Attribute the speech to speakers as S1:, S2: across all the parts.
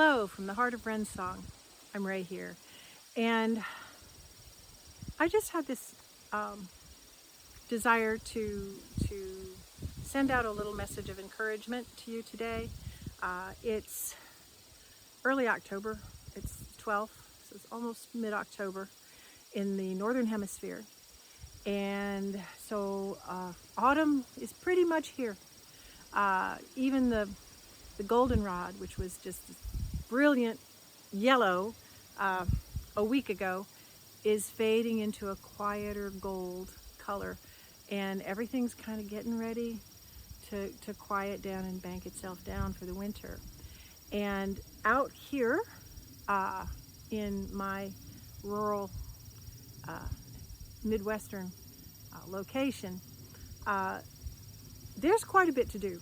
S1: Hello from the Heart of Wren song. I'm Ray here. And I just had this desire to send out a little message of encouragement to you today. It's early October. It's 12th, so it's almost mid-October in the Northern Hemisphere. And so autumn is pretty much here. Even the goldenrod, which was just brilliant yellow a week ago, is fading into a quieter gold color, and everything's kind of getting ready to quiet down and bank itself down for the winter. And out here in my rural Midwestern location, there's quite a bit to do.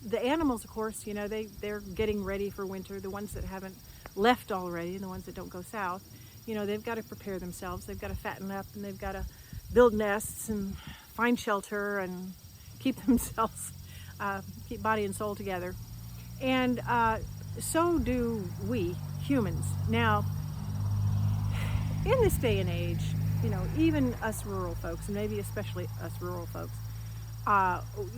S1: The animals, of course, you know, they're getting ready for winter. The ones that haven't left already, the ones that don't go south, you know, they've got to prepare themselves. They've got to fatten up, and they've got to build nests and find shelter and keep themselves, keep body and soul together. And so do we humans. Now, in this day and age, you know, even us rural folks, and maybe especially us rural folks,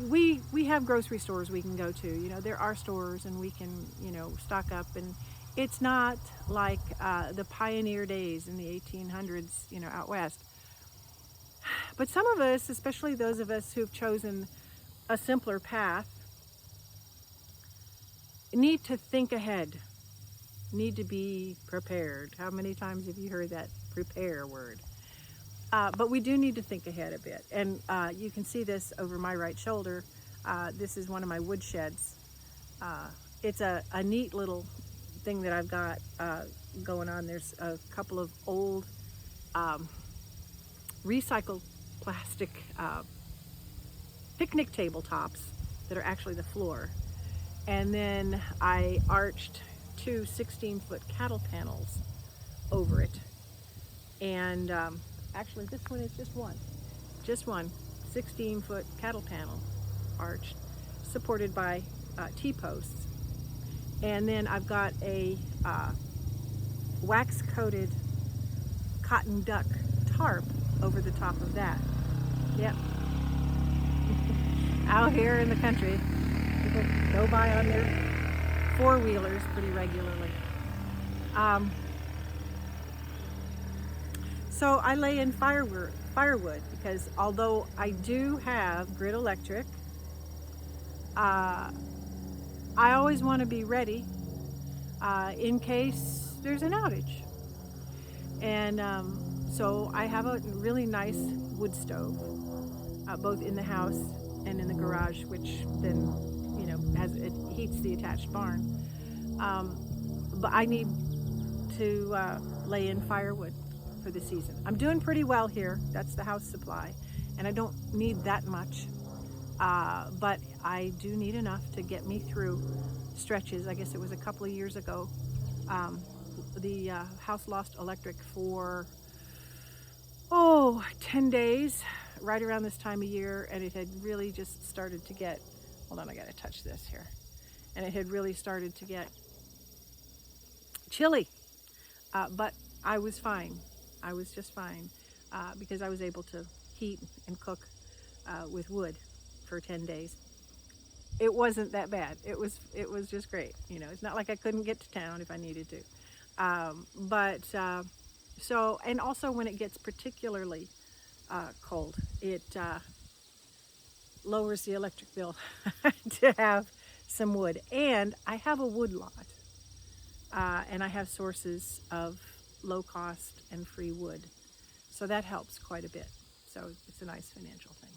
S1: we have grocery stores we can go to. You know, there are stores, and we can, you know, stock up. And it's not like the pioneer days in the 1800s, you know, out west. But some of us, especially those of us who've chosen a simpler path, need to think ahead, need to be prepared. How many times have you heard that prepare word? But we do need to think ahead a bit. And you can see this over my right shoulder. This is one of my wood sheds. It's a neat little thing that I've got going on. There's a couple of old recycled plastic picnic tabletops that are actually the floor. And then I arched two 16-foot cattle panels over it. And actually, this one is just one 16-foot cattle panel arched, supported by T-posts. And then I've got a wax-coated cotton duck tarp over the top of that. Yep. Out here in the country, people go by on their four-wheelers pretty regularly. So I lay in firewood because although I do have grid electric, I always want to be ready in case there's an outage. And so I have a really nice wood stove, both in the house and in the garage, which then, you know, it heats the attached barn. But I need to lay in firewood for the season. I'm doing pretty well here. That's the house supply, and I don't need that much, but I do need enough to get me through stretches. I guess it was a couple of years ago. The house lost electric for 10 days right around this time of year, and it had really just started to get, hold on, I gotta touch this here, and it had really started to get chilly, but I was fine. I was just fine because I was able to heat and cook with wood for 10 days. It wasn't that bad. It was just great. You know, it's not like I couldn't get to town if I needed to. So, and also when it gets particularly cold, it lowers the electric bill to have some wood. And I have a wood lot, and I have sources of low cost and free wood, so that helps quite a bit. So it's a nice financial thing,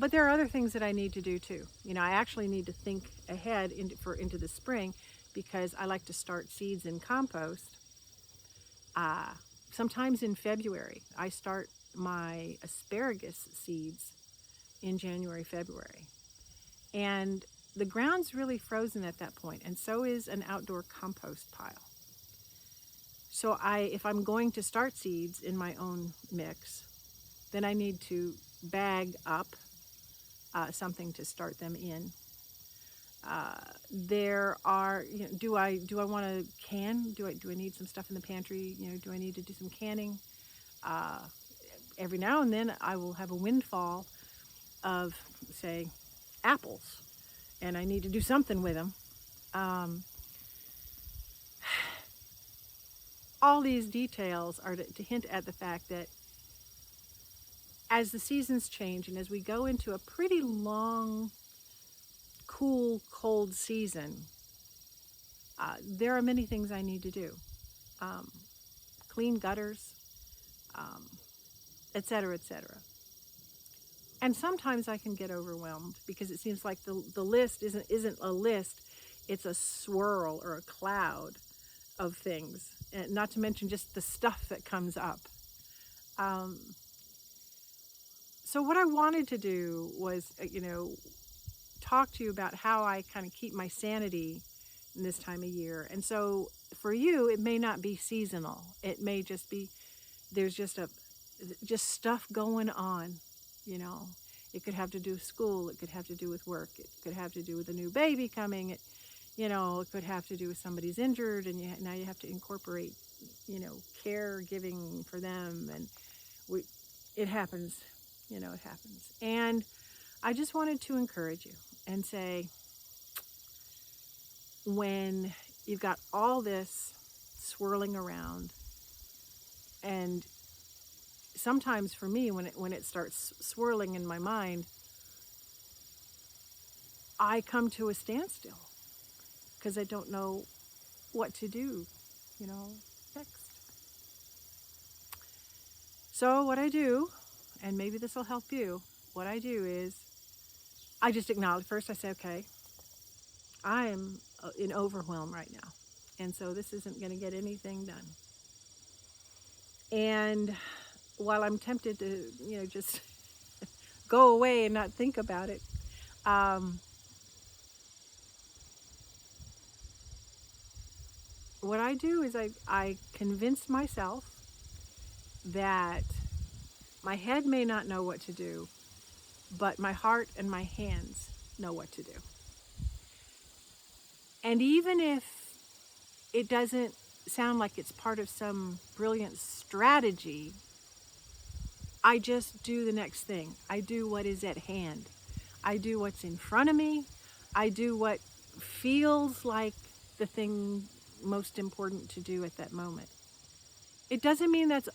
S1: but there are other things that I need to do too. You know, I actually need to think ahead into the spring, because I like to start seeds in compost sometimes in February. I start my asparagus seeds in January, February, and the ground's really frozen at that point, and so is an outdoor compost pile. So if I'm going to start seeds in my own mix, then I need to bag up something to start them in. There are, do I want to can? Do I need some stuff in the pantry? Do I need to do some canning? Uh, every now and then I will have a windfall of, say, apples, and I need to do something with them. Um, all these details are to hint at the fact that as the seasons change and as we go into a pretty long, cool, cold season, there are many things I need to do. Um, Clean gutters, um, et cetera, et cetera. And sometimes I can get overwhelmed because it seems like the list isn't a list, it's a swirl or a cloud of things, and not to mention just the stuff that comes up. Um, so what I wanted to do was, talk to you about how I kind of keep my sanity in this time of year. And so for you, it may not be seasonal. It may just be, there's just stuff going on, you know. It could have to do with school. It could have to do with work. It could have to do with a new baby coming. It could have to do with somebody's injured, and now you have to incorporate, caregiving for them. And it happens, it happens. And I just wanted to encourage you and say, when you've got all this swirling around, and sometimes for me, when it starts swirling in my mind, I come to a standstill because I don't know what to do, next. So what I do, and maybe this will help you, what I do is I just acknowledge. First I say, okay, I'm in overwhelm right now, and so this isn't going to get anything done. And while I'm tempted to, just go away and not think about it, what I do is I convince myself that my head may not know what to do, but my heart and my hands know what to do. And even if it doesn't sound like it's part of some brilliant strategy, I just do the next thing. I do what is at hand. I do what's in front of me. I do what feels like the thing most important to do at that moment. It doesn't mean that's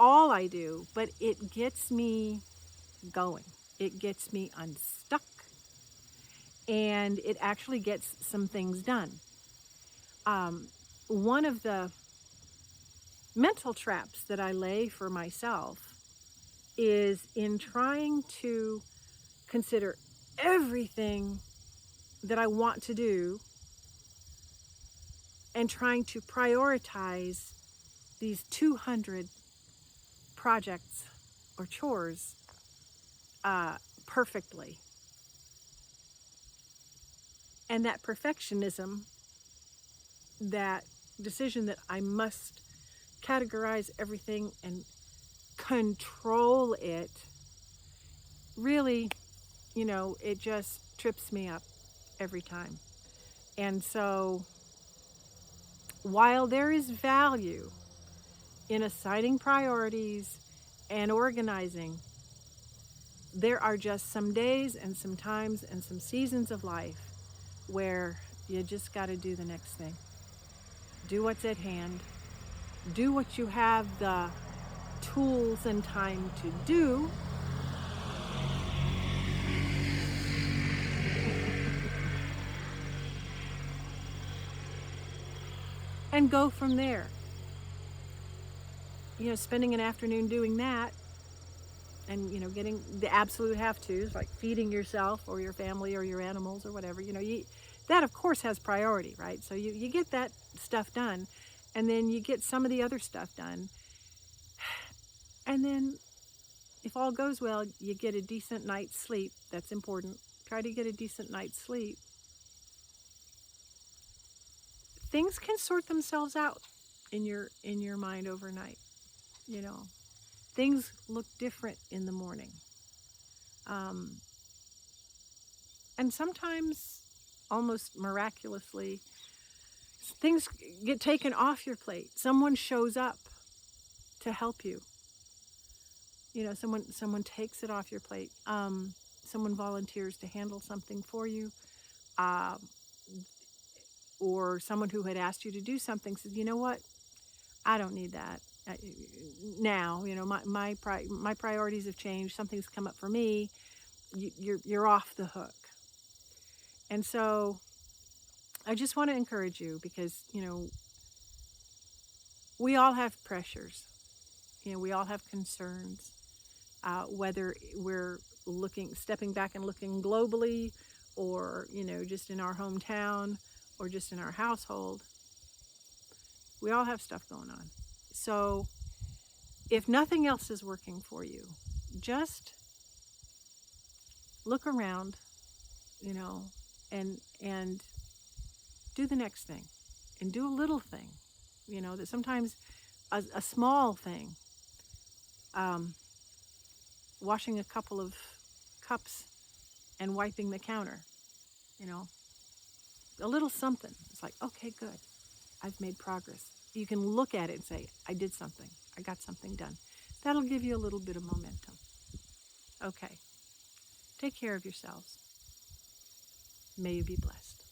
S1: all I do, but it gets me going. It gets me unstuck, and it actually gets some things done. One of the mental traps that I lay for myself is in trying to consider everything that I want to do and trying to prioritize these 200 projects or chores perfectly. And that perfectionism, that decision that I must categorize everything and control it, really, it just trips me up every time. And so while there is value in assigning priorities and organizing, there are just some days and some times and some seasons of life where you just got to do the next thing. Do what's at hand. Do what you have the tools and time to do. And go from there. Spending an afternoon doing that, and getting the absolute have-tos, like feeding yourself or your family or your animals or whatever, that of course has priority, right? So you get that stuff done, and then you get some of the other stuff done, and then if all goes well, you get a decent night's sleep. That's important. Try to get a decent night's sleep. Things can sort themselves out in your mind overnight. Things look different in the morning. And sometimes almost miraculously, things get taken off your plate. Someone shows up to help you. Someone takes it off your plate. Someone volunteers to handle something for you. Um, or someone who had asked you to do something says, you know what, I don't need that. Now, my priorities have changed. Something's come up for me. You're off the hook. And so I just want to encourage you because, we all have pressures. We all have concerns. Whether we're stepping back and looking globally, or, just in our hometown, or just in our household, we all have stuff going on. So if nothing else is working for you, just look around, and do the next thing, and do a little thing, that sometimes a small thing, washing a couple of cups and wiping the counter, you know, a little something. It's like, okay, good. I've made progress. You can look at it and say, I did something. I got something done. That'll give you a little bit of momentum. Okay. Take care of yourselves. May you be blessed.